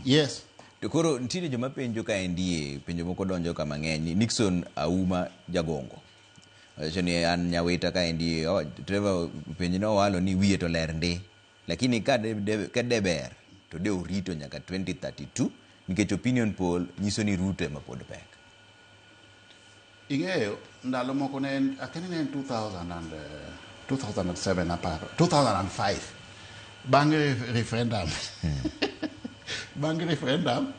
Yes. To koro ntiere joma penjo ka NDA penjo moko donjo kama ng'eny Nixon Auma Jagongo. Choni an nyawita ka NDA Trevor penjo no Owalo ni wiye to ler ndi. Lakini ka deber to de urito nyaka 2032 nikech opinion poll nyiso ni Ruto ema pod pek. Ing'eyo ndalo moko ne akeni ne 2007 aparo 2005 bang' referendum bang' referendum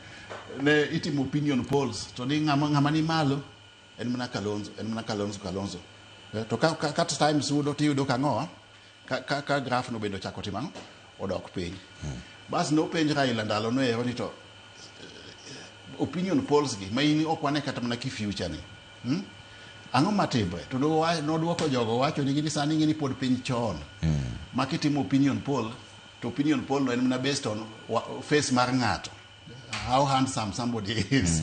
ne itimo opinion polls to ni ng'ama ni malo en mana Kalonzo to ka time sudo tiyudo kang'oa ka graph no bendo chako timano odok piny bas no penj Raila ndalo no ero ni to opinion polls gi ma ini ok wane kata mana ki future ni ang'o matimbre to noduoko jogo wacho ni gini sani ngini pod piny chon makitimo opinion poll to opinion poll no en mana based on face mar ng'ato how handsome somebody is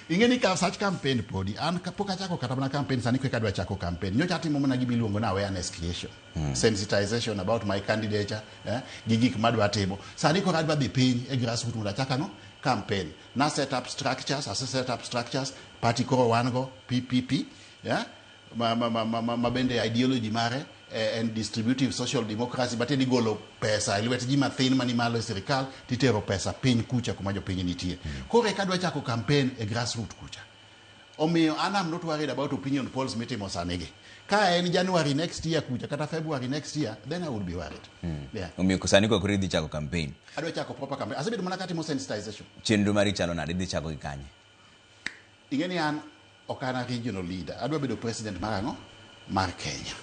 ingeni ka such campaign podi an pok achako kata mana campaign sani kwe kadwa chako campaign nyocha timo mana gibi luongo na awareness creation sensitization about my candidature gigik madwa timo sani ko radwa dhi piny e grassroots mula chaka no campaign na set up structures party koro wango PPP ma bende ideology mare and distributive social democracy but ni golo pesa ilwet ji mathin mani malo e sirikal titero pesa piny kucha kuma jo piny nitie kore kadwa chako campaign e grassroots kucha omiyo I'm not worried about opinion polls mitimo sanigi ka en January next year kucha kata February next year then I would be worried omiyo kusani ko kuri dhi chako campaign adwa chako proper campaign asebedo mana katimo sensitization chenro mari chalo nade dhi chako gi kanye ingeni an okana regional leader adwa bedo president mar Kenya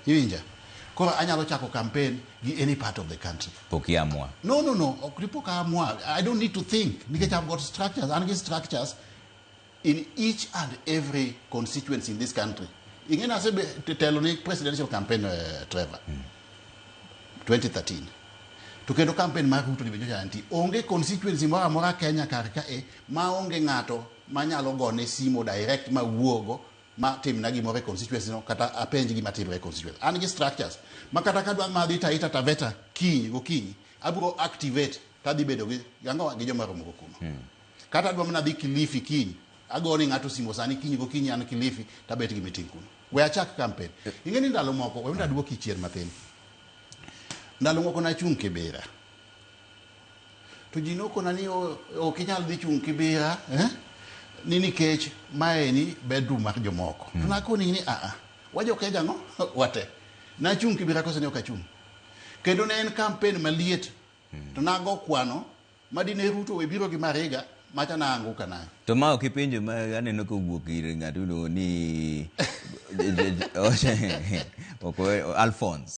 Iwinja koro anyalo chako campaign gi any part of the country pokiamwa no okripoka amwa I don't need to think because I've got structures and these structures in each and every constituency in this country ingena sebe telo ni presidential campaign Trevor 2013 tukendo campaign mar Ruto libejo janti onge constituency mora mora Kenya karka ma onge ngato manyalo gone simo direct ma wuogo ma timna gimore constituency no kata apenji gima timre constituency an gi structures makata kadwa madhi Taita Taveta gokinyi abro activate tadhi bedo gi yango gi joma romo kuno kata dwa mana dhi Kilifi kinyi agoni ng'ato simo sani gokinyi an Kilifi tabet gi meeting kuno we achak campaign ingeni ndalo moko we nda duoki chien mathin ndalo moko na chung Kibera to jinoko nani o kinyal dhi chung Kibera nini kech maeni bedroom mar jomoko tunakoni ni wajo keja no wate na chung Kibera kose ne okachung kendo ne en campaign maliet to nago kwano madine Ruto we biro gi Mariga macha na anguka nayo to ma okipenjo ma aneno ko wuok ir ng'ato ni Alphonse